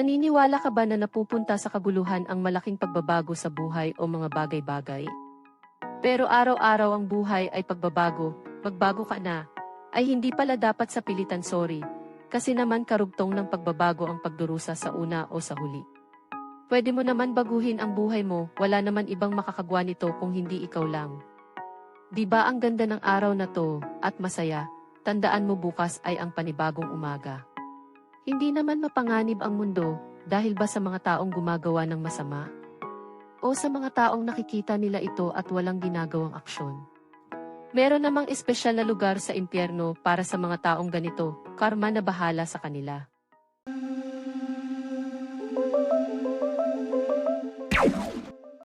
Naniniwala ka ba na napupunta sa kaguluhan ang malaking pagbabago sa buhay o mga bagay-bagay? Pero araw-araw ang buhay ay pagbabago, magbago ka na, ay hindi pala dapat sa pilitan sorry, kasi naman karugtong ng pagbabago ang pagdurusa sa una o sa huli. Pwede mo naman baguhin ang buhay mo, wala naman ibang makakagawa nito kung hindi ikaw lang. Di ba ang ganda ng araw na to, at masaya, tandaan mo bukas ay ang panibagong umaga. Hindi naman mapanganib ang mundo, dahil ba sa mga taong gumagawa ng masama? O sa mga taong nakikita nila ito at walang ginagawang aksyon? Meron namang espesyal na lugar sa impyerno para sa mga taong ganito, karma na bahala sa kanila.